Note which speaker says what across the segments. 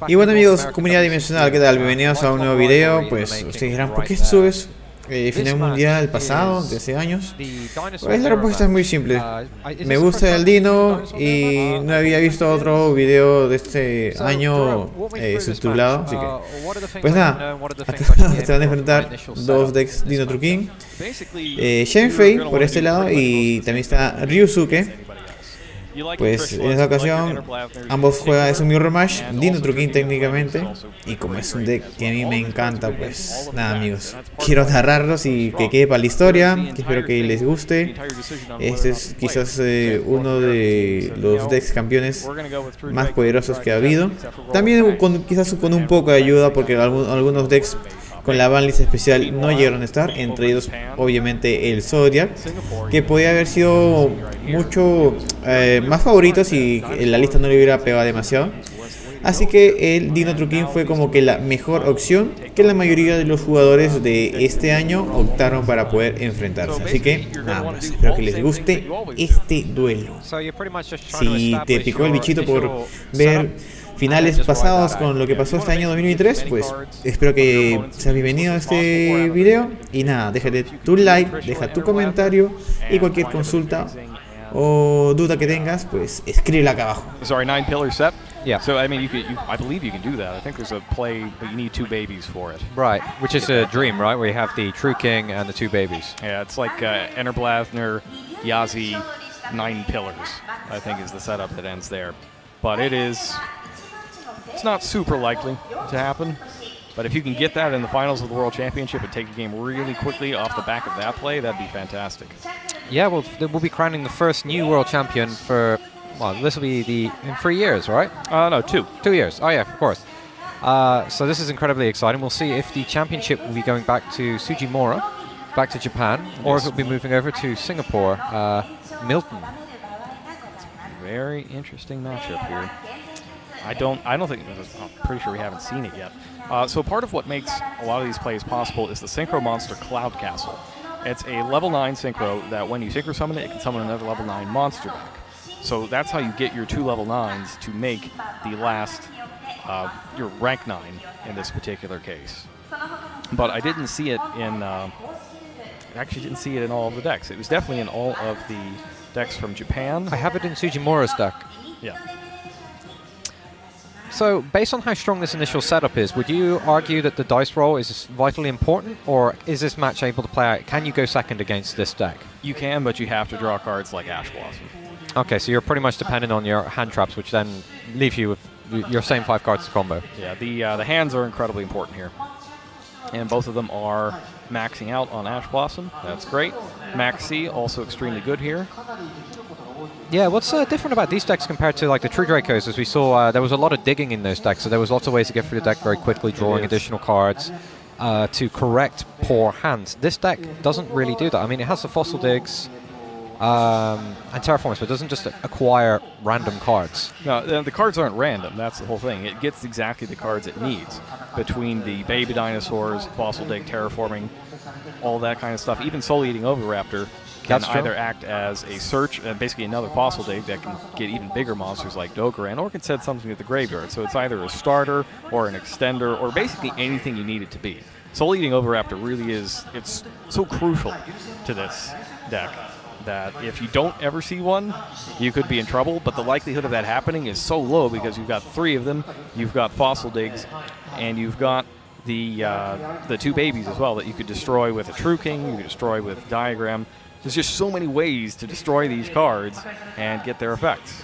Speaker 1: Y bueno amigos, comunidad dimensional, ¿qué tal? Bienvenidos a un nuevo video. Pues ustedes dirán, ¿por qué subes final mundial pasado, de hace años? Pues la respuesta es muy simple. Me gusta el dino y no había visto otro video de este año subtitulado, así que pues nada, se van a enfrentar dos decks Dino Truquín, Shenfei por este lado y también está Ryusuke. Pues en esta ocasión ambos juegan, es un mirror match, Dino Truquín técnicamente. Y como es un deck que a mí me encanta, pues nada amigos, quiero narrarlos y que quede para la historia, que espero que les guste. Este es quizás uno de los decks campeones más poderosos que ha habido. También quizás con un poco de ayuda, porque algunos decks con la banlist especial no llegaron a estar, entre ellos obviamente el Zodiac, que podía haber sido mucho más favorito si la lista no le hubiera pegado demasiado. Así que el Dino Truquín fue como que la mejor opción que la mayoría de los jugadores de este año optaron para poder enfrentarse. Así que nada más, espero que les guste este duelo. Si te picó el bichito por ver finales pasados con lo que pasó este año 2023, pues espero que seas bienvenido a este video. Y nada, déjate tu like, deja tu comentario y cualquier consulta o duda que tengas, pues escríbela acá abajo.
Speaker 2: Sorry, 9 pillar set.
Speaker 3: Yeah.
Speaker 2: So I mean, I believe you can do that. I think there's a play, but you need 2 babies for it.
Speaker 3: Right, which is a dream, right? Where you have the true king and the 2 babies.
Speaker 2: Yeah, it's like Ennerblathner, Yazi, 9 pillars. I think is the setup that ends there. But it's not super likely to happen. But if you can get that in the finals of the World Championship and take a game really quickly off the back of that play, that'd be fantastic.
Speaker 3: Yeah, well, we'll be crowning the first new world champion for, well, this will be in 3 years, right?
Speaker 2: No, 2.
Speaker 3: 2 years. Oh yeah, of course. So this is incredibly exciting. We'll see if the championship will be going back to Sujimura, back to Japan, or if it'll be moving over to Singapore, Milton.
Speaker 2: Very interesting matchup here. I don't think, I'm pretty sure we haven't seen it yet. So part of what makes a lot of these plays possible is the Synchro Monster Cloud Castle. It's a level 9 Synchro that when you Synchro summon it, it can summon another level 9 monster back. So that's how you get your 2 level 9s to make the last, your rank 9 in this particular case. But I didn't see it in, actually didn't see it in all of the decks. It was definitely in all of the decks from Japan.
Speaker 3: I have it in Sujimura's deck.
Speaker 2: Yeah.
Speaker 3: So, based on how strong this initial setup is, would you argue that the dice roll is vitally important, or is this match able to play out? Can you go second against this deck?
Speaker 2: You can, but you have to draw cards like Ash Blossom.
Speaker 3: Okay, so you're pretty much dependent on your hand traps, which then leave you with your same 5 cards to combo.
Speaker 2: Yeah, the hands are incredibly important here. And both of them are maxing out on Ash Blossom. That's great. Max C, also extremely good here.
Speaker 3: Yeah, what's different about these decks compared to like the True Dracos, as we saw there was a lot of digging in those decks, so there was lots of ways to get through the deck very quickly, drawing additional cards to correct poor hands. This deck doesn't really do that. I mean, it has the Fossil Digs and Terraformers, but it doesn't just acquire random cards.
Speaker 2: No, the cards aren't random, that's the whole thing. It gets exactly the cards it needs between the baby dinosaurs, Fossil Dig, Terraforming, all that kind of stuff. Even Soul Eating Oviraptor can either act as a search, basically another Fossil Dig that can get even bigger monsters like Dogoran, or can send something to the graveyard. So it's either a starter or an extender, or basically anything you need it to be. Soul Eating Oviraptor really is, it's so crucial to this deck that if you don't ever see one, you could be in trouble, but the likelihood of that happening is so low because you've got 3 of them, you've got Fossil Digs, and you've got the 2 babies as well that you could destroy with a True King, you could destroy with Diagram. There's just so many ways to destroy these cards and get their effects.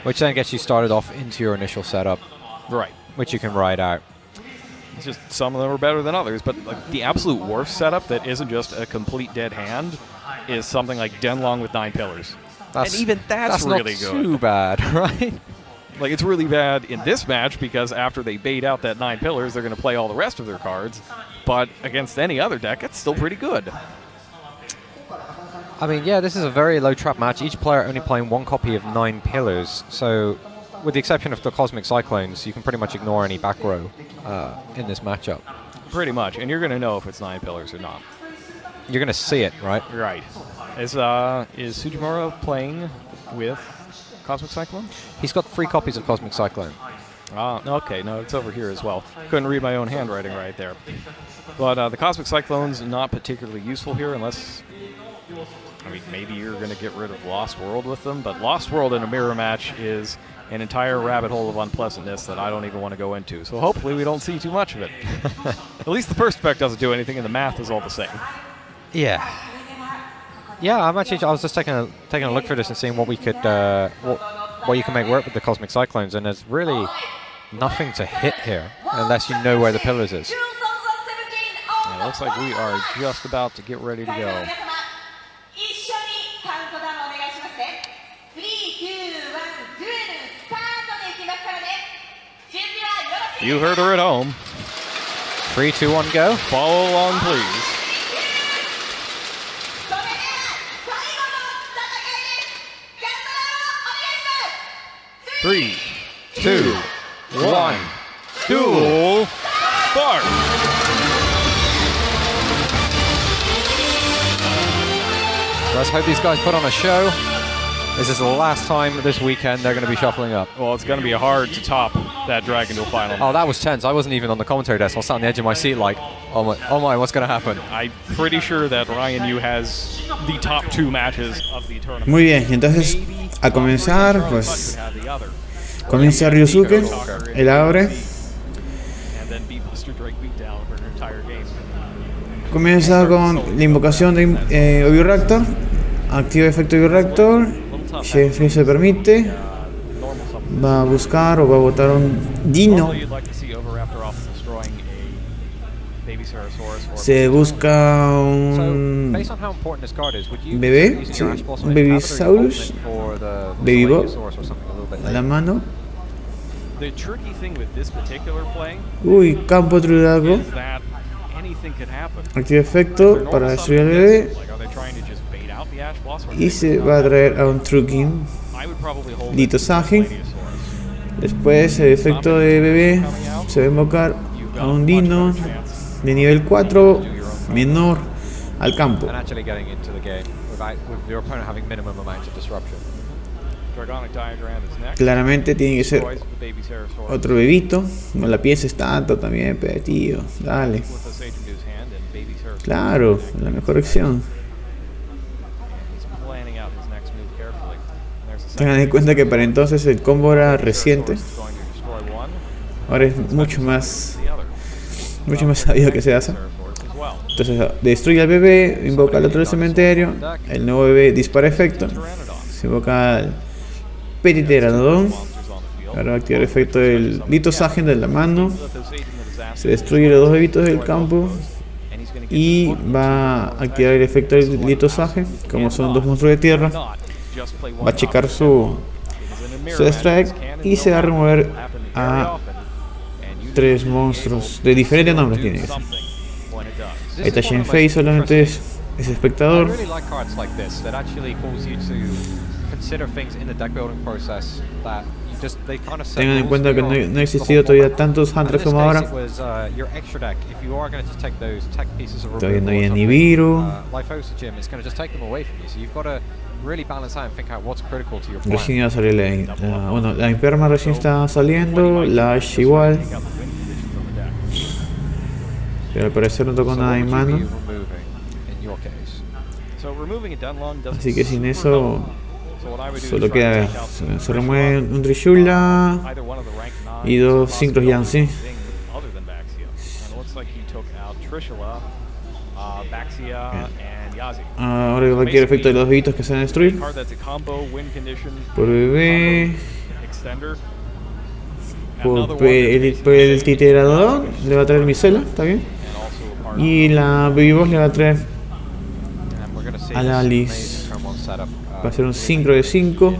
Speaker 3: Which then gets you started off into your initial setup.
Speaker 2: Right.
Speaker 3: Which you can ride out.
Speaker 2: It's just some of them are better than others, but like the absolute worst setup that isn't just a complete dead hand is something like Denlong with 9 pillars. And even that's really
Speaker 3: not
Speaker 2: good.
Speaker 3: Too bad, right?
Speaker 2: Like, it's really bad in this match because after they bait out that 9 pillars, they're going to play all the rest of their cards. But against any other deck, it's still pretty good.
Speaker 3: I mean, yeah, this is a very low trap match. Each player only playing 1 copy of 9 pillars. So, with the exception of the Cosmic Cyclones, you can pretty much ignore any back row in this matchup.
Speaker 2: Pretty much. And you're going to know if it's 9 pillars or not.
Speaker 3: You're going to see it, right?
Speaker 2: Right. Is Sujimura playing With Cosmic Cyclone?
Speaker 3: He's got 3 copies of Cosmic Cyclone.
Speaker 2: Okay, no, it's over here as well. Couldn't read my own handwriting right there. But the Cosmic Cyclone's not particularly useful here unless, I mean, maybe you're going to get rid of Lost World with them, but Lost World in a mirror match is an entire rabbit hole of unpleasantness that I don't even want to go into. So hopefully we don't see too much of it. At least the first effect doesn't do anything, and the math is all the same.
Speaker 3: Yeah. Yeah, I was just taking a look through this and seeing what we could, what you can make work with the Cosmic Cyclones, and there's really nothing to hit here unless you know where the pillars is.
Speaker 2: Yeah, it looks like we are just about to get ready to go. You heard her at home.
Speaker 3: 3, 2, 1, go.
Speaker 2: Follow along, please. 3, 2, 1, duel, start!
Speaker 3: Let's hope these guys put on a show. This is the last time this weekend they're going to be shuffling up.
Speaker 2: Well, it's going to be hard to top that Dragon Duel final.
Speaker 3: Oh, that was tense. I wasn't even on the commentary desk. I was sat on the edge of my seat like, oh my, what's going to happen?
Speaker 2: I'm pretty sure that Ryan Yu has the top 2 matches of the tournament.
Speaker 1: Muy bien, y entonces a comenzar, pues comienza Ryusuke, él abre. Comienza con la invocación de Oviraptor, activa efecto Oviraptor, si se permite, va a buscar o va a botar un Dino. Se busca un bebé, sí, un Babysaurus, Babybot a la mano. Uy, campo Trudago. Activa efecto para destruir al bebé. Y se va a traer a un Trukin Ditosage. Después el efecto de bebé se va a invocar a un Dino de nivel 4 menor al campo. Claramente tiene que ser otro bebito. No la pienses tanto también, pero tío, dale. Claro, la mejor opción. Tengan en cuenta que para entonces el combo era reciente. Ahora es mucho más sabido que se hace. Entonces destruye al bebé, invoca al otro del cementerio. El nuevo bebé dispara efecto. Se invoca al Petiteranodon. Ahora va a activar el efecto del Ditosage de la mano. Se destruye los 2 bebitos del campo. Y va a activar el efecto del Ditosage. Como son 2 monstruos de tierra, va a checar su strike y se va a remover a 3 monstruos de diferentes nombres. Tiene que ser. Ahí está Shenfei, solamente es espectador. Tengan en cuenta que no ha existido todavía tantos hunters como ahora. Todavía no hay ni Nibiru. Recién iba a salir la Imperma recién está saliendo, la Ash igual. Pero al parecer no tocó nada en mano. Así que sin eso solo queda se remueve un Trishula y 2 Synchros Yancy. Ahora va a quedar el efecto de los bebitos que se van a destruir por bebé. Por el Titerador le va a traer Micela, está bien. Y la Baby Boss le va a traer a la Alice. Va a ser un Synchro de 5.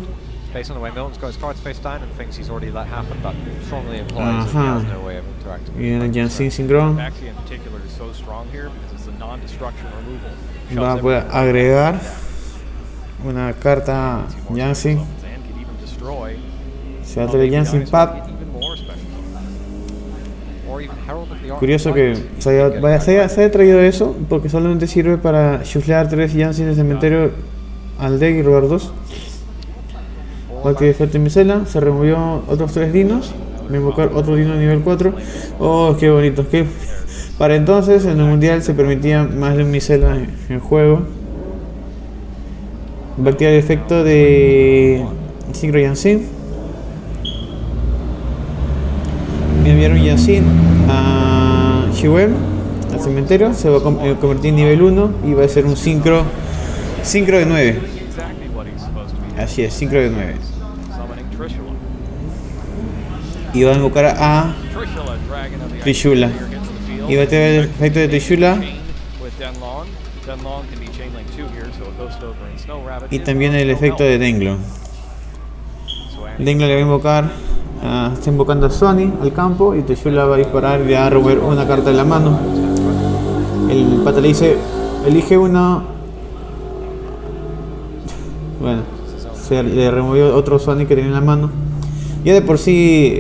Speaker 1: Ajá. Y en el Jansin Synchron va a poder agregar una carta Jansin. Se va a traer el Jansin Pad. Curioso que se haya traído eso, porque solamente sirve para chuflear 3 Jansin del cementerio al deck y robar 2. Va a activar efecto en mi celda. Se removió otros 3 dinos. Voy a invocar otro dino nivel 4. Oh, qué bonito. Para entonces, en el mundial se permitía más de un micela en juego. Va a activar el efecto de Synchro Yansin. Voy a enviar un Yansin a Shiwem, al cementerio. Se va a convertir en nivel 1 y va a ser un sincro de 9. Así es, sincro de 9. Y va a invocar a Trishula. Y va a tener el efecto de Trishula. Y también el efecto de Denglon. Denglon le va a invocar. Está invocando a Sony al campo. Y Trishula va a disparar y le va a remover una carta de la mano. El pata le dice: elige una. Bueno, se le removió otro Sony que tenía en la mano. Ya de por sí,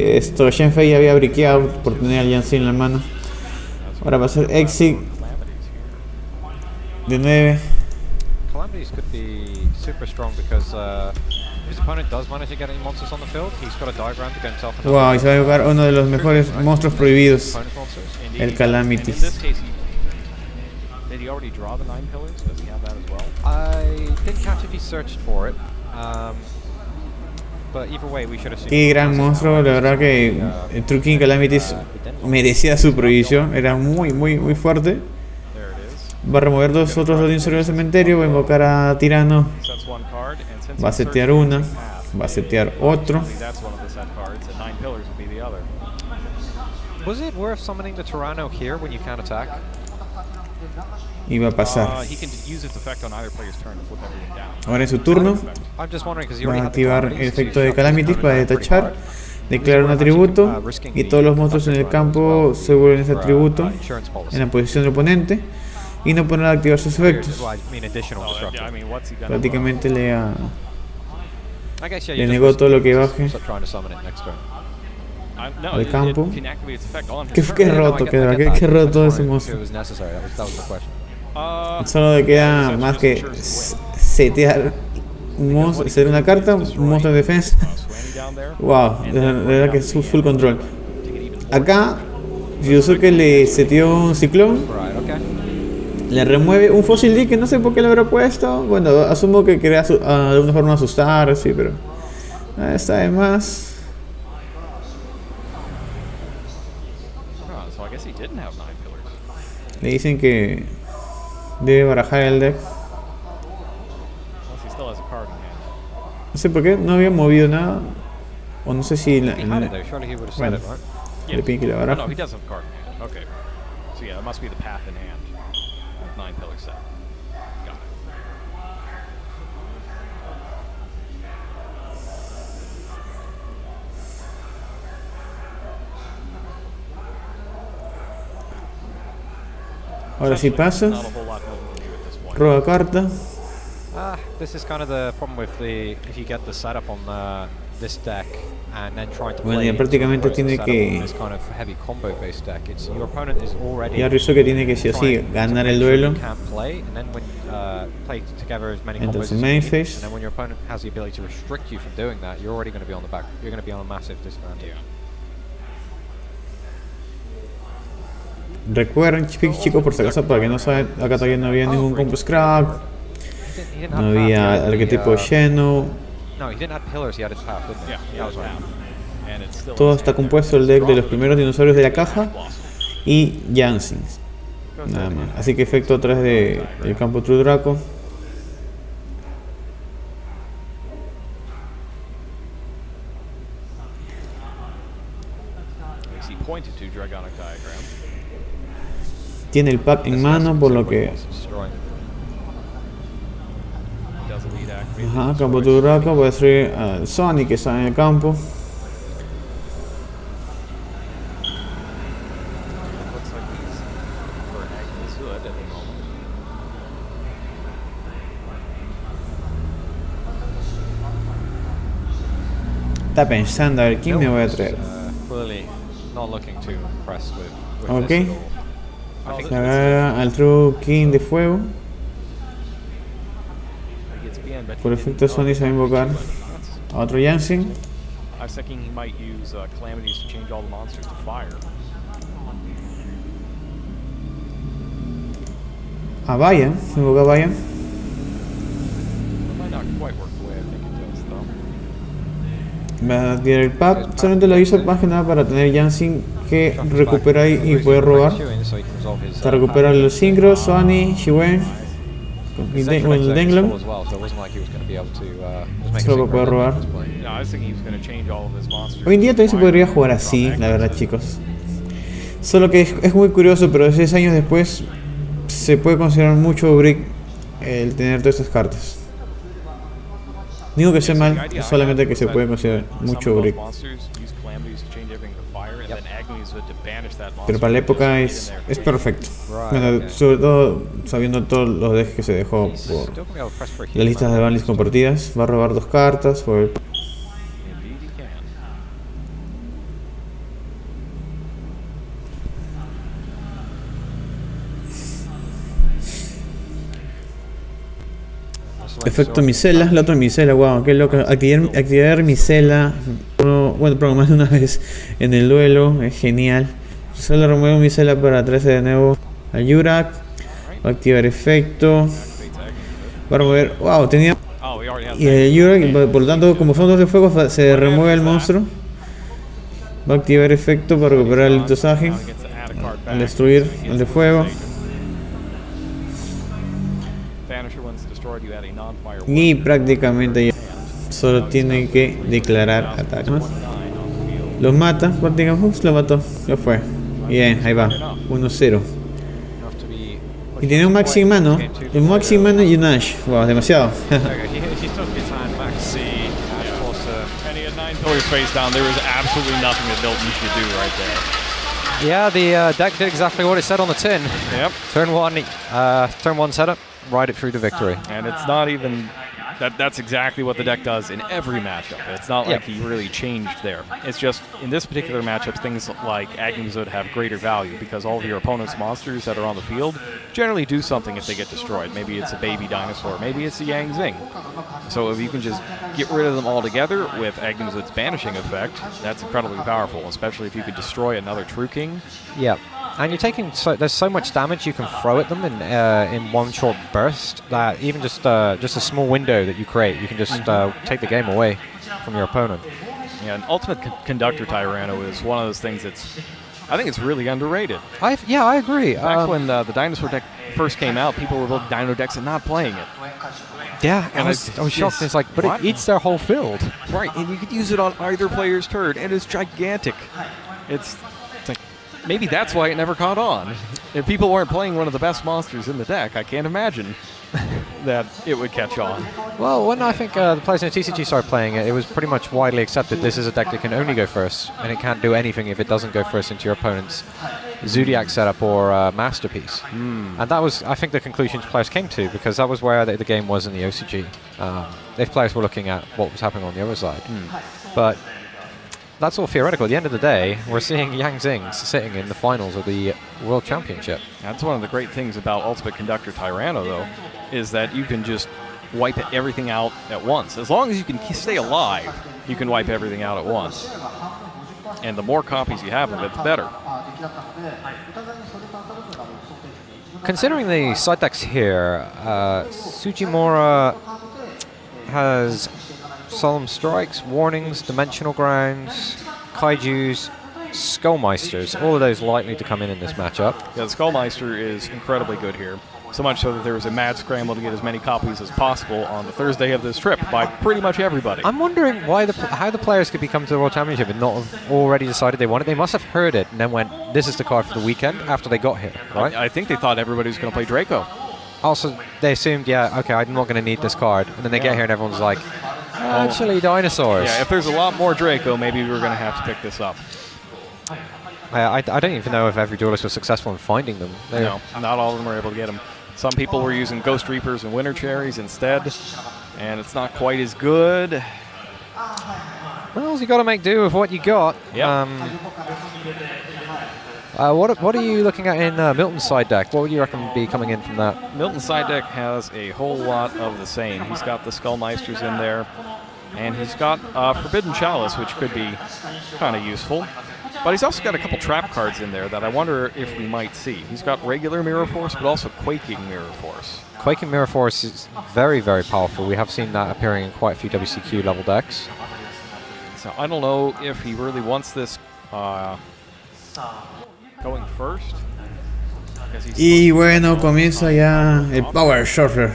Speaker 1: Shenfei ya había briqueado por tener al Yansin en la mano. Ahora va a ser Exit de 9.
Speaker 3: Calamities could be super strong because if his opponent does manage to get any monsters on the field, he's got a diagram to get himself.
Speaker 1: Wow, y se va a jugar uno de los mejores monstruos prohibidos, el Calamities.
Speaker 2: Did he already draw the 9 pillars? Does he have that as well?
Speaker 3: I didn't catch if he searched for it. But either way, we should assume.
Speaker 1: Qué gran monstruo, la verdad que el True King Calamities merecía su prohibición, era muy fuerte. Va a remover otros dos dinosaurios del cementerio, va a invocar a Tirano, va a setear una, va a setear otro.
Speaker 3: Was it worth summoning the Tyranno here when you can't attack?
Speaker 1: Y va a pasar. Ahora en su turno va a activar el efecto de Calamities para detachar, declarar un atributo y todos los monstruos en el campo se vuelven ese atributo en la posición del oponente y no poner a activar sus efectos. Prácticamente le negó todo lo que baje al campo. Qué roto queda, qué roto ese monstruo. Solo le queda más que setear un monstruo, hacer una carta, un monstruo de defensa. Wow, de verdad que es full control. Acá Yusuke le seteó un ciclón, le remueve un fósil D que no sé por qué le habrá puesto. Bueno, asumo que quería de alguna forma asustar, sí, pero está de más. Le dicen que debe barajar el deck. No sé por qué, no había movido nada. O no sé si bueno, le pide que le baraja. Ahora sí pasa. Roba carta.
Speaker 3: This is kind of the problem with if you get the setup on this deck and then trying to play.
Speaker 1: Bueno, ya prácticamente tiene que.
Speaker 3: This kind of heavy combo based deck. It's your opponent is already.
Speaker 1: Ya Rizo que tiene que sí o sí ganar el duelo. Entonces main phase.
Speaker 3: And then when your opponent has the ability to restrict you from doing that, you're already going to be on the back. You're going to be on a massive disadvantage.
Speaker 1: Recuerden, chicos, por si acaso, para que no saben, acá todavía no había ningún combo scrap, no había arquetipo lleno. Todo está compuesto el deck de los primeros dinosaurios de la caja y Jansins, nada más. Así que efecto atrás del campo True Draco. Tiene el pack en mano, por lo que. Ajá, campo True Draco. Voy a destruir al Sonic que está en el campo. Está pensando a ver quién me voy a traer. Ok. Se agarra al True King de fuego. Por efecto Sony se va a invocar Otro Yancing.
Speaker 2: I was thinking he might use calamities to change all the monsters to fire.
Speaker 1: A Vaya, invoca a Vaya.
Speaker 2: It might not quite work the way I think it does, though.
Speaker 1: Va a tirar el pad. Solamente lo hizo más que nada para tener Yancing que recupera y puede robar. Hasta recuperar los Synchros, Sony, Shiwen. Con el Denglon. Solo puede robar. Hoy en día también se podría jugar así, la verdad, chicos. Solo que es muy curioso, pero 6 años después se puede considerar mucho brick el tener todas estas cartas. No digo que sea mal, es solamente que se puede considerar mucho brick. Pero para la época es perfecto. Bueno, sobre todo sabiendo todos los decks que se dejó por las listas de banlist compartidas. Va a robar 2 cartas por efecto micela, la otra micela, wow, qué loco. Activar micela, bueno, pero más de una vez en el duelo, es genial. Solo remueve micela para traerse de nuevo al Yurak. Va a activar efecto. Va a remover, wow, tenía. Y el Yurak, por lo tanto, como son 2 de fuego, se remueve el monstruo. Va a activar efecto para recuperar el litosaje al destruir el de fuego. Y prácticamente ya solo tiene que declarar ataque. Los mata, prácticamente, lo mató, lo fue. Bien, ahí va, 1-0. Y tiene un Maxi en mano, un Maxi en mano y un Ash. Wow, demasiado.
Speaker 3: Yeah, the deck did exactly what it said on the tin.
Speaker 2: Yep.
Speaker 3: Turn one setup, ride it through to victory.
Speaker 2: And it's not even that's exactly what the deck does in every matchup. It's not like he really changed there. It's just in this particular matchup, things like Agumzud have greater value because all of your opponent's monsters that are on the field generally do something if they get destroyed. Maybe it's a baby dinosaur, maybe it's a Yang Zing. So if you can just get rid of them all together with Agumzud's banishing effect, that's incredibly powerful, especially if you could destroy another True King.
Speaker 3: Yeah. And you're taking there's so much damage you can throw at them in one short burst that even just a small window that you create, you can just take the game away from your opponent.
Speaker 2: Yeah, and Ultimate Conductor Tyranno is one of those things that's, I think it's really underrated.
Speaker 3: I agree.
Speaker 2: Back when the dinosaur deck first came out, people were building dino decks and not playing it.
Speaker 3: Yeah, and I was shocked. It's like, but it eats their whole field.
Speaker 2: Right, and you could use it on either player's turn, and it's gigantic. It's like, maybe that's why it never caught on. If people weren't playing one of the best monsters in the deck, I can't imagine that it would catch on.
Speaker 3: Well, when I think the players in the TCG started playing it, it was pretty much widely accepted this is a deck that can only go first, and it can't do anything if it doesn't go first into your opponent's Zodiac setup or Masterpiece. And that was, I think, the conclusions players came to, because that was where the game was in the OCG. If players were looking at what was happening on the other side. But that's all theoretical. At the end of the day, we're seeing Yang Zings sitting in the finals of the World Championship.
Speaker 2: That's one of the great things about Ultimate Conductor Tyranno, though, is that you can just wipe everything out at once. As long as you can stay alive, you can wipe everything out at once. And the more copies you have of it, the better.
Speaker 3: Considering the side decks here, Tsujimura has Solemn Strikes, Warnings, Dimensional Grounds, Kaijus, Skullmeisters, all of those likely to come in this matchup.
Speaker 2: Yeah, the Skullmeister is incredibly good here. So much so that there was a mad scramble to get as many copies as possible on the Thursday of this trip by pretty much everybody.
Speaker 3: I'm wondering how the players could become to the World Championship and not have already decided they want it. They must have heard it and then went, this is the card for the weekend after they got here, right?
Speaker 2: I think they thought everybody was going to play Draco.
Speaker 3: Also, they assumed, yeah, okay, I'm not going to need this card. And then they get here and everyone's like, actually, dinosaurs.
Speaker 2: Yeah, if there's a lot more Draco, maybe we're going to have to pick this up.
Speaker 3: I don't even know if every duelist was successful in finding them.
Speaker 2: No, not all of them were able to get them. Some people were using Ghost Reapers and Winter Cherries instead, and it's not quite as good.
Speaker 3: Well, you got to make do with what you got.
Speaker 2: Yep.
Speaker 3: What are you looking at in Milton's side deck? What would you reckon be coming in from that?
Speaker 2: Milton's side deck has a whole lot of the same. He's got the Skullmeisters in there. And he's got Forbidden Chalice, which could be kind of useful. But he's also got a couple trap cards in there that I wonder if we might see. He's got regular Mirror Force, but also Quaking Mirror Force.
Speaker 3: Quaking Mirror Force is very, very powerful. We have seen that appearing in quite a few WCQ level decks.
Speaker 2: So I don't know if he really wants this going first.
Speaker 1: Y bueno, comienza ya el Power Shorter.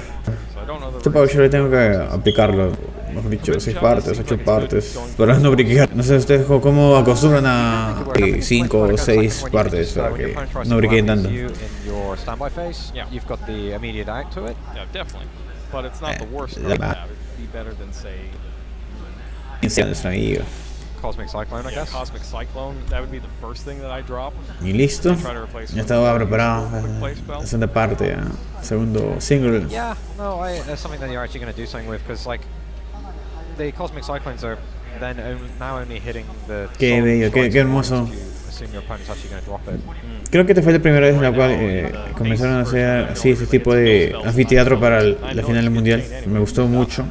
Speaker 1: Este Power Shorter tengo que aplicarlo, mejor dicho, 6 partes, 8 partes, para no briquear. No sé ustedes cómo acostumbran a 5 o 6 partes para que no briqueen tanto. Nuestra amiga.
Speaker 3: Cosmic Cyclone, I guess.
Speaker 2: Cosmic Cyclone, that would be the first thing that I drop.
Speaker 1: Y listo. Ya estaba preparado. La segunda parte, segundo single.
Speaker 3: Yeah, no, that's something that you're actually going to do something with, because like the Cosmic Cyclones are then now only hitting the.
Speaker 1: Qué bello, qué hermoso.
Speaker 3: Assume your opponent's actually going to drop it.
Speaker 1: Creo que esta fue la primera vez en la cual comenzaron a hacer así este tipo de anfiteatro para la final del mundial. Me gustó mucho.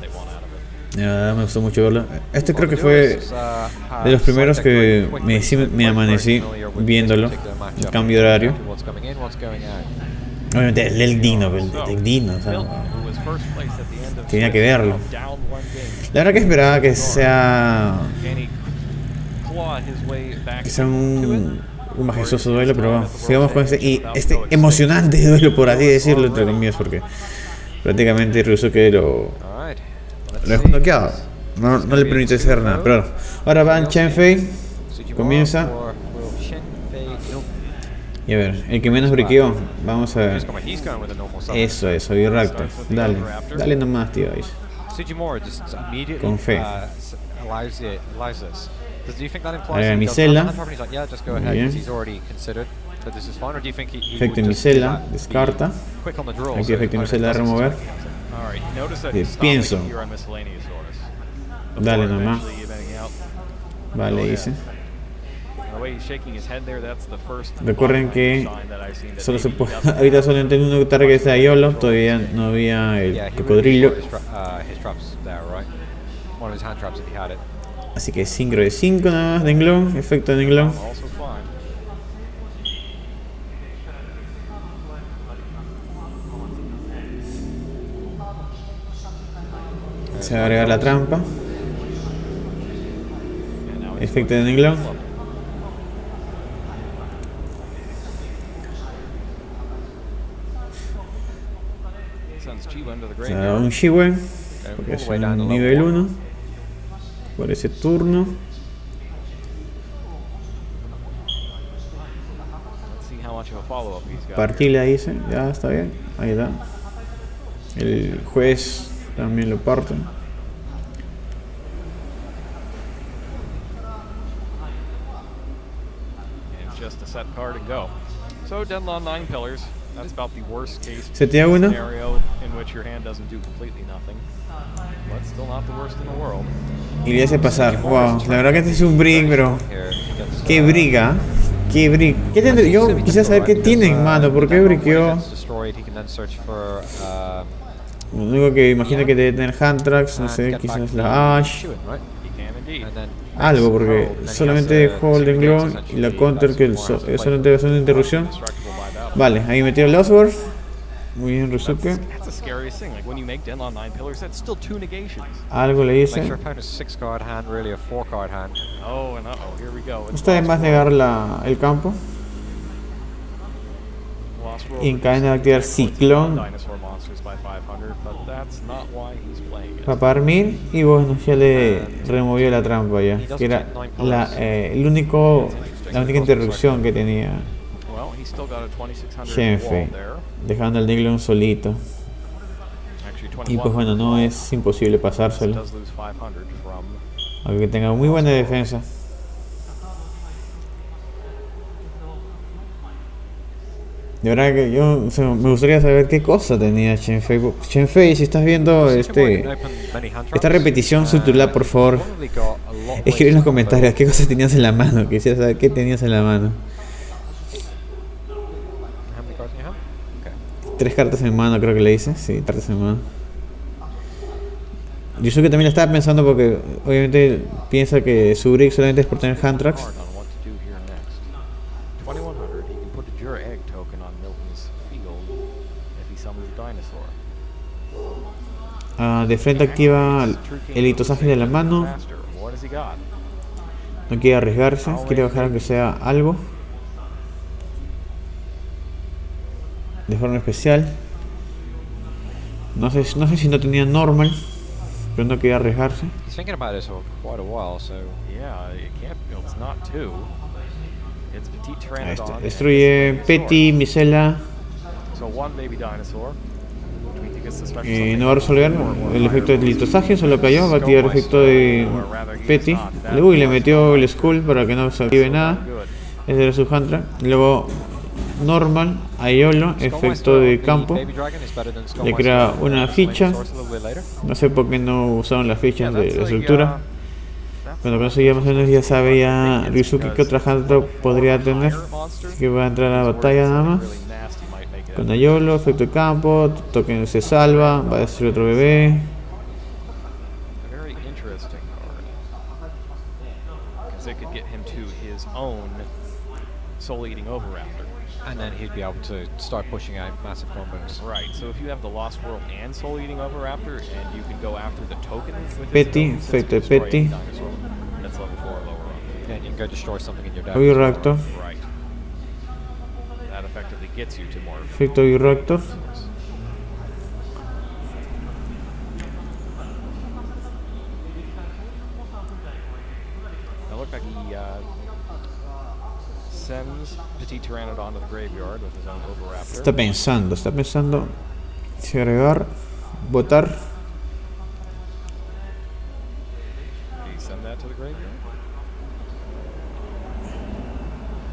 Speaker 1: Me gustó mucho verlo. Este creo que fue de los primeros que me amanecí viéndolo. El cambio de horario. Obviamente el Dino, o sea, tenía que verlo. La verdad que esperaba que sea un majestuoso duelo, pero bueno, sigamos con este emocionante duelo, por así decirlo, entre comillas, porque prácticamente Ryusuke lo dejó noqueado. No le permite hacer nada. Pero ahora va Shenfei. Comienza. Y a ver, el que menos briqueó. Vamos a ver. Eso, Virracto. Dale nomás, tío. Con fe. A ver, Micela. Bien. Efecto Micela. Descarta. Aquí efecto Micela de remover. Pienso. Dale nomás. Vale, hice. Recuerden que solo se puede. Ahorita solo tengo una guitarra que está YOLO. Todavía no había el cocodrilo. Así que sincro de 5 nada más de englón. Efecto de englón. Se va a agregar la trampa. Efecto de englón. Se da un Shiwen, porque es un nivel 1. Por ese turno. Partila dice, ya está bien. Ahí está. El juez también lo parte. Setea uno. Y le hace pasar. Wow, la verdad que este es un brick, pero qué briga. Qué brick. Yo quisiera saber qué tiene en mano. ¿Por qué briqueó? Lo único que imagino que debe tener hand tracks, no sé, quizás la Ash. Algo, porque solamente dejó el englón y la counter que solamente va a ser una interrupción. Vale, ahí metió el Oswald. Muy bien, Ryusuke. Algo le hice. Está de más negar el campo. Y encadena de activar Ciclón. Para parmir. Y bueno, ya le removió la trampa ya. Que era la única interrupción que tenía Shenfei, dejando al Diglon solito. Y pues bueno, no es imposible pasárselo, aunque tenga muy buena defensa. De verdad que me gustaría saber qué cosa tenía Shenfei. Shenfei, si estás viendo esta repetición subtitulada, por favor, escribe en los comentarios qué cosas tenías en la mano. Quisiera saber qué tenías en la mano. 3 cartas en mano creo que le hice. Sí, cartas en mano. Yusuke también la estaba pensando porque obviamente piensa que su break solamente es por tener hand tracks.
Speaker 2: Hard on what to do here next. 2100, he can put a Jura egg token on Milton's field if he summons a dinosaur.
Speaker 1: De frente activa el litosaje de la mano.
Speaker 2: What has he got?
Speaker 1: No quiere arriesgarse, quiere bajar aunque sea algo. De forma especial. No sé si no tenía normal, pero no quería arriesgarse.
Speaker 3: He's thinking about this for quite a while, so
Speaker 2: Yeah, it can't. It's not two. It's petite
Speaker 1: Ahí está.
Speaker 2: pteranodon.
Speaker 1: Destruye Petty, Micela.
Speaker 2: So one baby dinosaur. Which we think is the special
Speaker 1: No va a resolver el efecto del litosaje, solo cayó. Va a tirar el efecto de Petty. Uy, le metió el Skull para que no se active nada. Ese era su hand track. Luego normal, Aiolo, efecto de campo. Le crea una ficha. No sé por qué no usaron las fichas de la estructura. Bueno, con eso ya más o menos ya sabe ya Ryusuke que otra hand track podría tener. Así que va a entrar a la batalla nada más. Con Aiolo, efecto de campo, token se salva, va a destruir otro bebé.
Speaker 2: Very interesting card. Because it could get him to his own soul-eating Oviraptor.
Speaker 3: and then he'd be able to start pushing out massive combos.
Speaker 2: Right, so if you have the Lost World and Soul-Eating Oviraptor, and you can go after the token with
Speaker 1: Petty,
Speaker 2: his
Speaker 1: efecto de
Speaker 2: destroy
Speaker 1: Petty.
Speaker 2: any dinosaur, that's level 4 or lower on.
Speaker 3: Yeah, and you can go destroy something in your deck.
Speaker 1: Oviraptor,
Speaker 2: Right. That effectively gets you to more.
Speaker 1: efecto Oviraptor.
Speaker 2: Now look like he sends Petite Pteranodon to the graveyard with his own Oviraptor.
Speaker 1: Está pensando si agregar, votar.
Speaker 2: Did he send that to the graveyard?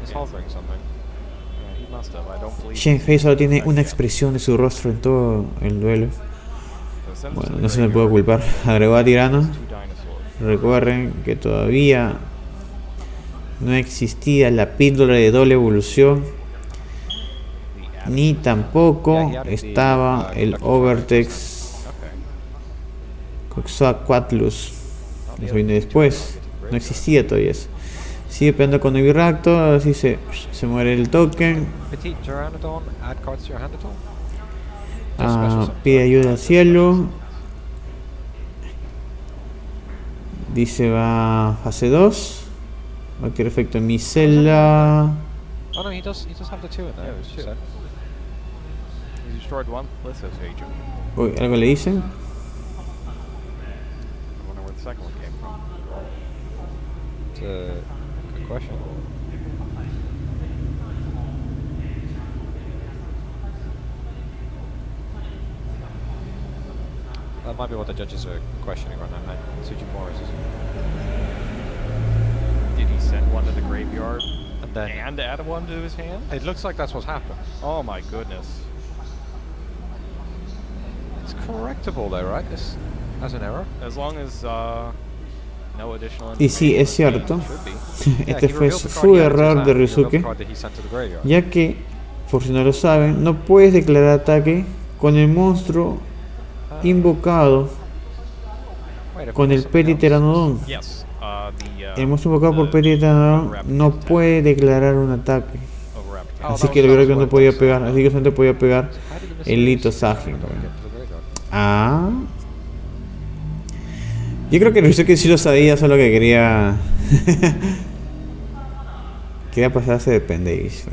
Speaker 3: He's hovering something.
Speaker 2: Yeah, he must have. I don't believe.
Speaker 1: Shenfei solo tiene una expresión de su rostro en todo el duelo.
Speaker 2: So send it to
Speaker 1: Bueno,
Speaker 2: the
Speaker 1: no se me puede
Speaker 2: graveyard.
Speaker 1: culpar. Agregó a Tirano.
Speaker 2: 2 dinosaurs.
Speaker 1: Recuerden que todavía no existía la píldora de doble evolución, ni tampoco estaba el Overtex
Speaker 2: Okay.
Speaker 1: Coxaquatlus. Eso viene después. No existía todavía eso. Sigue peleando con Oviraptor, así se muere el token.
Speaker 3: Petite Pteranodon, add cards to your hand at all?
Speaker 1: Pide ayuda al cielo. Dice va a fase 2. Cualquier efecto en Micela.
Speaker 3: Oh no, he does have the 2 in there.
Speaker 2: Yeah, there's
Speaker 3: as you
Speaker 2: 2.
Speaker 3: said.
Speaker 2: He destroyed one Lithos agent.
Speaker 1: Uy, algo le dicen.
Speaker 2: I wonder where the second one came from.
Speaker 3: It's a good question. That might be what the judges are questioning right now. Tsujimoris.
Speaker 2: Did he send one to the graveyard
Speaker 3: And then
Speaker 2: and add one to his hand?
Speaker 3: it looks like that's what's happened.
Speaker 2: Oh my goodness.
Speaker 3: It's correctable though, right? This as an error.
Speaker 2: As long as no additional
Speaker 1: Y sí, es
Speaker 2: information,
Speaker 1: cierto.
Speaker 2: should be.
Speaker 1: Este fue su error de Ryusuke, ya que, por si no lo saben, no puedes declarar ataque con el monstruo invocado con el Petty Pteranodon.
Speaker 2: Yes.
Speaker 1: El monstruo invocado por Petty Pteranodon no puede declarar un ataque.
Speaker 2: Oviraptor.
Speaker 1: Así que el Oviraptor no podía pegar, así que solamente podía pegar el Litosage. Ah. Yo creo que Ryusuke sí lo sabía, solo que quería quería pasarse de pendejo.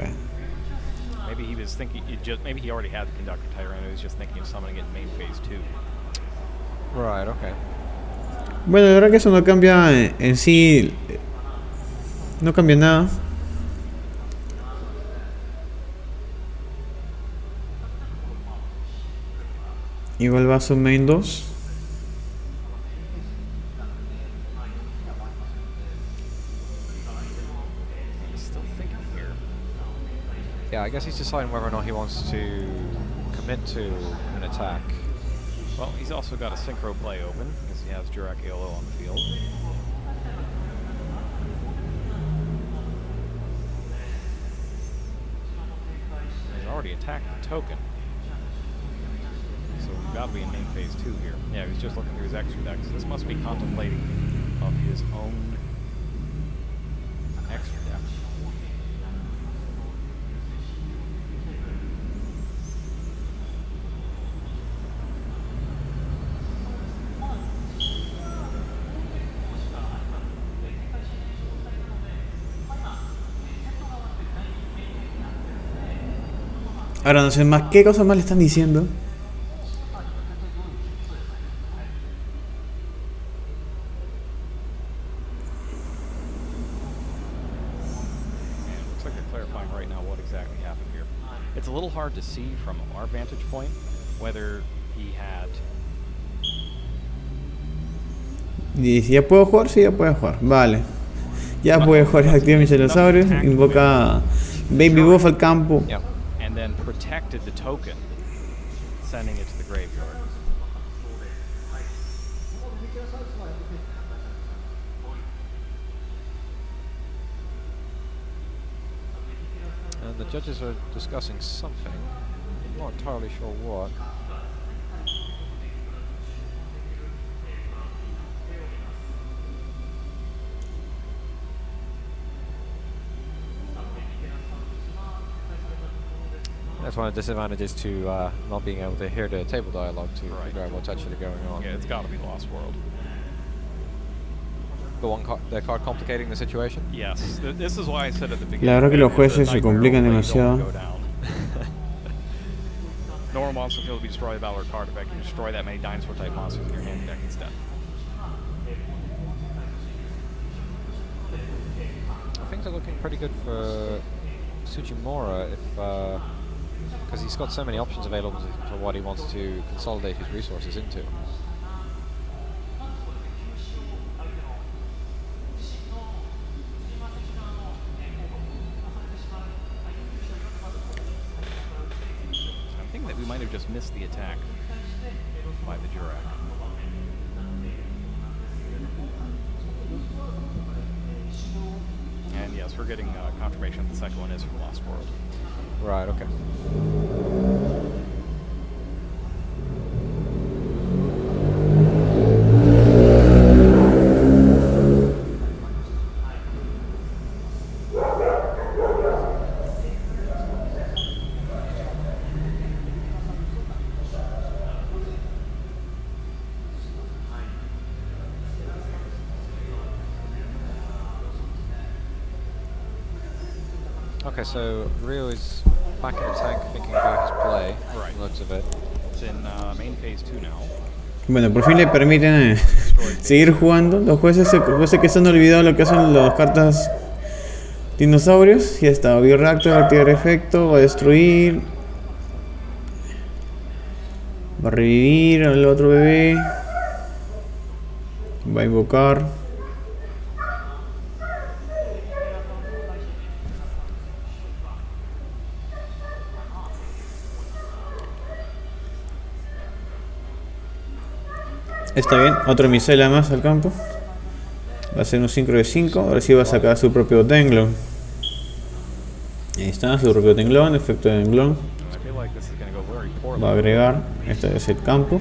Speaker 2: Maybe he was thinking. Maybe he already had the conductor Tyrant. He was just thinking of summoning it in main phase 2.
Speaker 3: Right, okay.
Speaker 1: Bueno, la verdad que eso no cambia en sí, no cambia nada. Igual va a su main 2.
Speaker 2: He's still thinking here.
Speaker 3: Yeah, I guess he's deciding whether or not he wants to commit to an attack.
Speaker 2: Well, he's also got a synchro play open because he has Jurak Eolo on the field. He's already attacked the token. So got to be in main phase 2 here. Yeah, he's just looking through his extra decks. This must be contemplating of his own extra deck.
Speaker 1: Ahora no sé más qué cosas más le están diciendo.
Speaker 2: Looks like they're clarifying right now what exactly happened here. It's a little hard to see from our vantage point whether he had.
Speaker 1: Dice, ¿ya puedo jugar? Sí, ya puedo jugar. Vale. Ya puede jugar, activa mis dinosaurios, invoca Baby Wolf al campo.
Speaker 2: Yep. And then protected the token, sending it to the graveyard.
Speaker 3: And the judges are discussing something. I'm not entirely sure what. That's one of the disadvantages to not being able to hear the table dialogue to figure out what's actually going on.
Speaker 2: Yeah, it's got to be Lost World.
Speaker 3: The card complicating the situation?
Speaker 2: Yes, this is why I said at the beginning.
Speaker 1: La verdad que los jueces se complican demasiado.
Speaker 2: Normal monster field will be destroyed by battle or card effect. You can destroy that many dinosaur type monsters in your hand deck instead.
Speaker 3: Things are looking pretty good for Tsujimura if because he's got so many options available for what he wants to consolidate his resources into.
Speaker 2: I think that we might have just missed the attack by the Jurak. And yes, we're getting confirmation that the second one is from Lost World.
Speaker 3: Right, okay. Okay, so Rio is back in the tank thinking about his play.
Speaker 2: Right.
Speaker 3: Looks of it.
Speaker 2: It's in main phase 2 now.
Speaker 1: Bueno, por fin le permiten seguir jugando. Los jueces parece que se han olvidado lo que son las cartas dinosaurios. Ya está, Bioreactor va a activar efecto, va a destruir, va a revivir al otro bebé, va a invocar. Está bien, otro micela más al campo. Va a ser un sincro de 5. Ahora sí va a sacar su propio tenglón. Ahí está, su propio tenglón, efecto de tenglón. Va a agregar, este es el campo.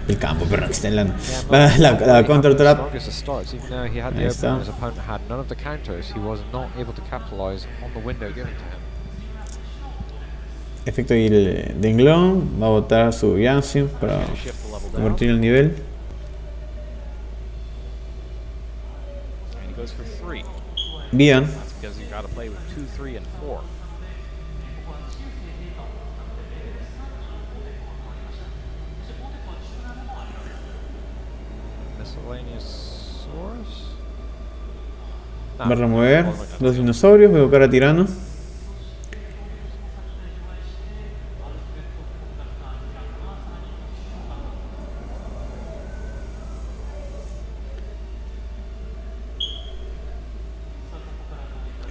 Speaker 1: El campo, perdón, que está en la counter trap. Ahí está. Efecto de tenglón. Va a botar su Yanshin para convertir el nivel. Bien. Va a remover los dinosaurios, voy a buscar a Tirano.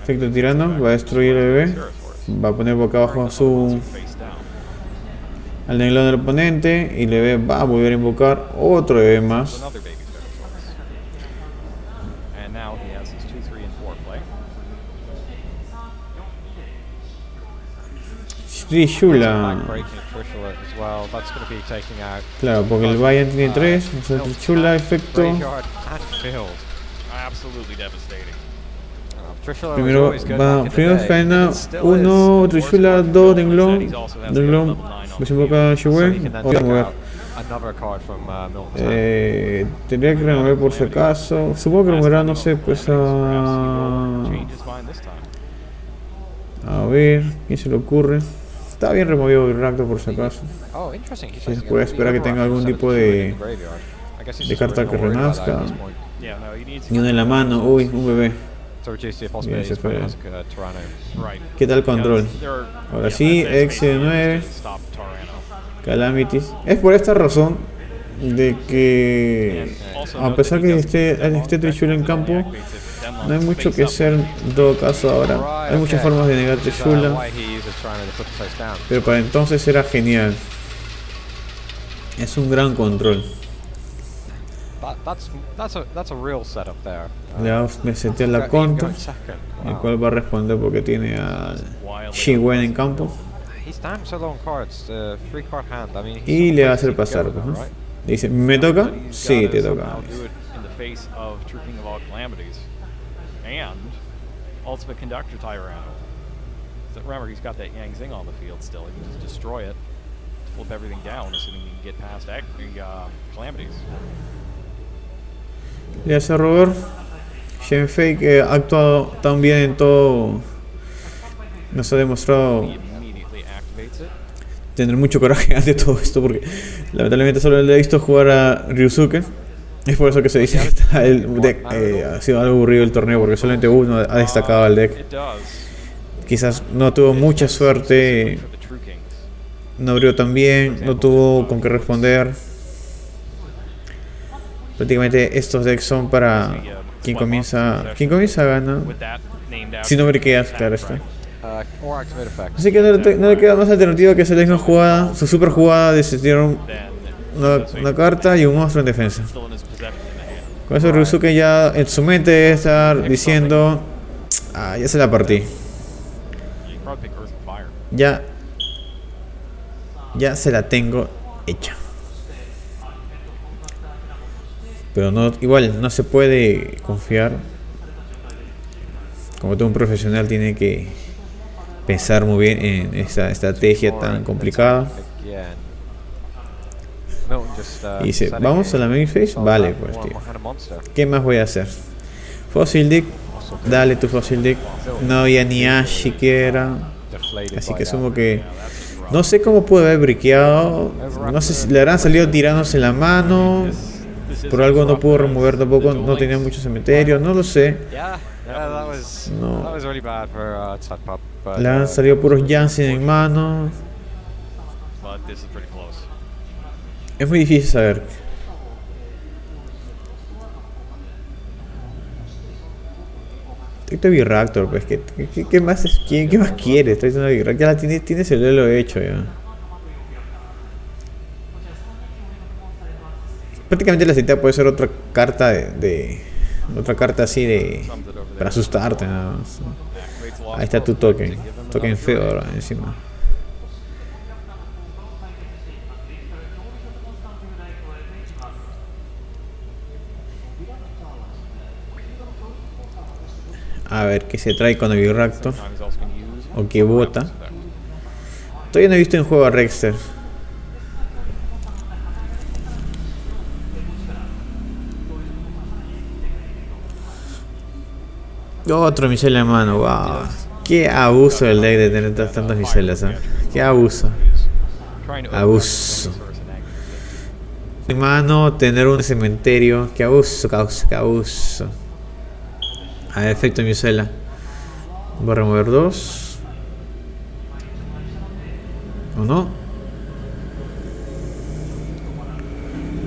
Speaker 1: Efecto tirano, va a destruir el bebé. Va a poner boca abajo al neglón del oponente. Y el bebé va a volver a invocar otro bebé más. Trishula.
Speaker 3: Backbreaking Trishula as well. That's going to be taking out
Speaker 1: Claro, porque el Bayern tiene 3, el Trishula, efecto.
Speaker 3: Graveyard and Field.
Speaker 2: Absolutely devastating.
Speaker 3: Trishula
Speaker 1: Primero
Speaker 3: was always good
Speaker 1: va,
Speaker 3: back in the
Speaker 1: primero
Speaker 3: day.
Speaker 1: cadena
Speaker 3: It still
Speaker 1: 1,
Speaker 3: is.
Speaker 1: Trishula, 2, Denglon, Denglon, desemboca
Speaker 3: So you can
Speaker 1: Shue,
Speaker 3: then
Speaker 1: voy a
Speaker 3: take
Speaker 1: mover.
Speaker 3: out another card from Milton.
Speaker 1: Tendría que remover por si acaso. Supongo que removerá, no sé, pues a ver, ¿quién se le ocurre? Está bien removido el Raptor por si acaso.
Speaker 3: Oh, interesting. He's
Speaker 1: Se
Speaker 3: placing
Speaker 1: puede
Speaker 3: a
Speaker 1: esperar que tenga algún
Speaker 3: 17
Speaker 1: tipo
Speaker 3: in
Speaker 1: de
Speaker 3: the graveyard. I guess he's
Speaker 1: de
Speaker 3: just
Speaker 1: carta
Speaker 3: really
Speaker 1: que
Speaker 3: not worried about that
Speaker 1: renazca.
Speaker 3: at this point.
Speaker 2: Yeah, no, he needs
Speaker 1: Y uno en la mano, uy, un bebé.
Speaker 3: To reduce the
Speaker 1: Bien,
Speaker 3: possibilities
Speaker 1: se
Speaker 3: of
Speaker 1: fue.
Speaker 3: Tyranno.
Speaker 2: Right.
Speaker 1: ¿Qué tal control?
Speaker 2: Because there are-
Speaker 1: Ahora
Speaker 2: yeah,
Speaker 1: sí,
Speaker 2: that's
Speaker 1: X de 9,
Speaker 2: basically stop Tyranno.
Speaker 1: Calamities. Es por esta razón de que, a pesar que esté Trishula en campo, no hay mucho que hacer en todo caso ahora. Hay muchas formas de negar Trishula,
Speaker 3: Why he uses Tyranno to put the face down.
Speaker 1: pero para entonces era genial. Es un gran control.
Speaker 3: That's a real setup there.
Speaker 1: Le va a setear la contra, el cual va a responder porque tiene a Shiwen en campo.
Speaker 3: He's damn so low on cards. Free card hand. I mean,
Speaker 1: Y le va a hacer pasar, pues, ¿no? Le dice, ¿me toca? Sí, te toca.
Speaker 2: And ultimate conductor Tyranno. So remember, he's got that Yang Zing on the field still. He can just destroy it, flip everything down, assuming he can get past the calamities.
Speaker 1: Le hace robar. Shenfei, que ha actuado tan bien en todo, nos ha demostrado
Speaker 2: He immediately activates it.
Speaker 1: tener mucho coraje ante todo esto, porque lamentablemente solo le he visto jugar a Ryusuke. Es por eso que se dice que el deck ha sido algo aburrido el torneo, porque solamente uno ha destacado al deck.
Speaker 2: It does.
Speaker 1: Quizás no tuvo mucha suerte,
Speaker 2: For the True Kings.
Speaker 1: no abrió tan bien, no tuvo con qué responder. Prácticamente estos decks son para quien comienza a ganar.
Speaker 2: With that named after
Speaker 1: Si no briqueas, claro está.
Speaker 3: Or activate effect.
Speaker 1: Así que no le queda más alternativa que hacer la misma jugada, su super jugada de setear una carta y un monstruo en defensa.
Speaker 2: still in his possession in the hand.
Speaker 1: Con eso Ryusuke ya en su mente debe estar diciendo, ya se la partí.
Speaker 2: You can probably pick Earth and Fire.
Speaker 1: Ya se la tengo hecha. Pero no, igual no se puede confiar. Como todo un profesional tiene que pensar muy bien en esta estrategia tan complicada. Y dice, ¿vamos a la main phase? Vale, pues tío. ¿Qué más voy a hacer? Fossil Dick. Dale tu Fossil Dick. No había ni Ash siquiera. Así que asumo que... No sé cómo puede haber briqueado. No sé si le habrán salido tiranos en la mano. Por algo no pudo remover tampoco. No tenía mucho cementerio. No lo sé. No. Le han salido puros Jansen en mano.
Speaker 2: But this is pretty close.
Speaker 1: Es muy difícil saber. Este Viraptor, pues, ¿qué más qué más quiere? Estoy diciendo Viraptor, ya la tienes el duelo hecho ya. Prácticamente la cita puede ser otra carta otra carta así de para asustarte nada más. Ahí está tu token feo ahora encima. A ver qué se trae con el Viraptor
Speaker 2: Sometimes also can use
Speaker 1: o qué bota. Todavía no he visto en juego a Rexter. Otro micel en mano, wow. Qué abuso el deck de tener tantos miceles, ¿eh? Qué abuso. Abuso. En mano, tener un cementerio. Qué abuso, qué abuso. A ver, efecto micela. Voy a remover 2. ¿O no?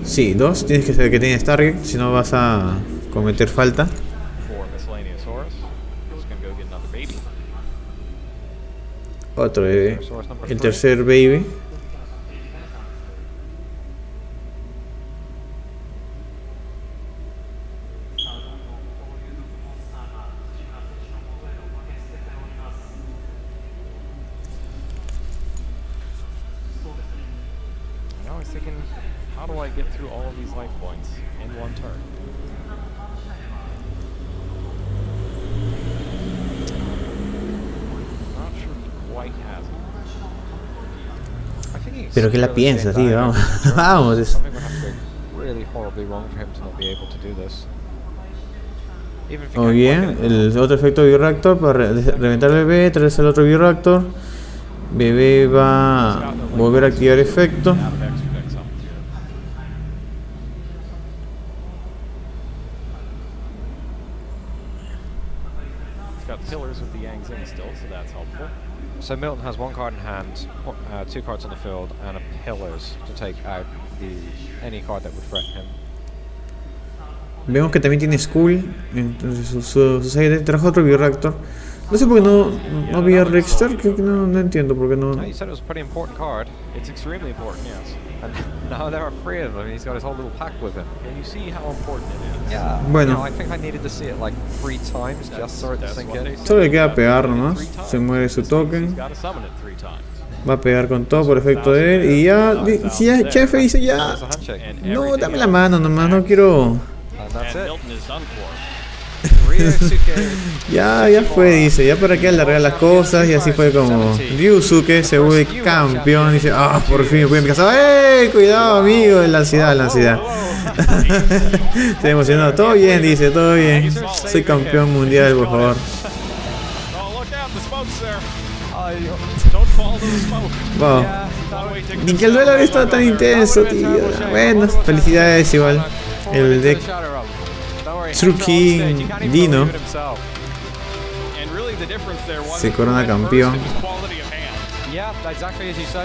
Speaker 1: Sí, 2. Tienes que saber que tienes target, si no vas a cometer falta.
Speaker 2: for miscellaneous source. Just gonna go get another baby.
Speaker 1: Otro bebé. El tercer baby.
Speaker 2: thinking, how do I get through all of these life points in one turn? Not sure he quite has it. I think he's
Speaker 1: Pero que la piensa, tío, vamos. Vamos.
Speaker 3: Something would have to go really horribly wrong for him to not be able to do this.
Speaker 1: Muy bien, el otro efecto Bioraptor para reventar el bebé, traerse al otro Bioraptor. Bebé va a volver a activar efecto.
Speaker 3: So Milton has one card in hand, 2 cards on the field, and a pillars to take out any card that would threaten him.
Speaker 1: Vemos que también tiene Skull, entonces su side trajo otro Bioraptor. No sé por qué no había Register, que no entiendo por qué no.
Speaker 3: You said it was a pretty important card.
Speaker 2: It's extremely important, yes.
Speaker 3: And now there are 3 of them. He's got his whole little pack with him.
Speaker 2: Can you see how important it is?
Speaker 3: Yeah.
Speaker 1: Bueno.
Speaker 3: You know, I think I needed to see it like 3 times just so it to sink in.
Speaker 1: Solo le queda pegar nomás. Se muere su token. Va a pegar con todo por efecto de él. Y ya, si ya Chefe dice ya. No, dame la mano nomás, no quiero.
Speaker 3: And that's it.
Speaker 1: Ya fue, dice, ya para qué alargar las cosas. Y así fue como Ryusuke se vuelve campeón. Dice, por fin me voy a mi casa. Cuidado, amigo, la ansiedad. Se emocionó, todo bien, dice, todo bien. Soy campeón mundial, por favor. Wow. Ni que el duelo había estado tan intenso, tío. Bueno, felicidades igual. El deck True King Dino se corona campeón.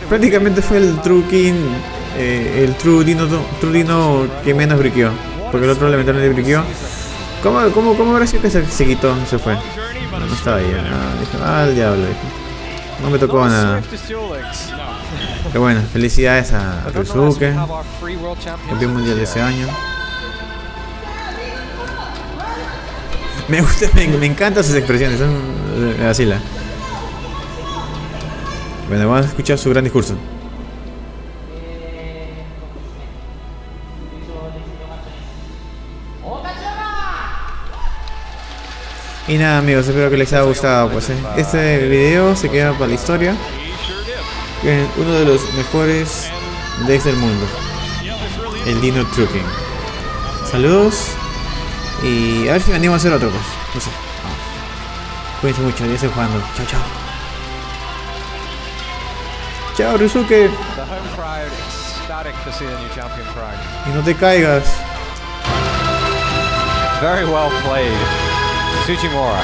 Speaker 1: Prácticamente fue el True King, el True Dino que menos briqueó, porque el otro lamentablemente briqueó. ¿Cómo habrá sido que se quitó? Se fue. No estaba ahí. Dije, al diablo. No me tocó nada. Pero bueno, felicidades a Ryusuke, campeón mundial de ese año. Me gusta, me encantan sus expresiones, son así la. Bueno, vamos a escuchar su gran discurso. Y nada, amigos, espero que les haya gustado. Pues este video se queda para la historia. Es uno de los mejores decks del mundo, el Dino True King. Saludos. Y a ver si me animo a hacer otro, pues. No sé. Cuídense mucho, ya estoy jugando. Chao, chao. Chao, Ryusuke. Y no te caigas.
Speaker 3: Very well played, Tsujimura.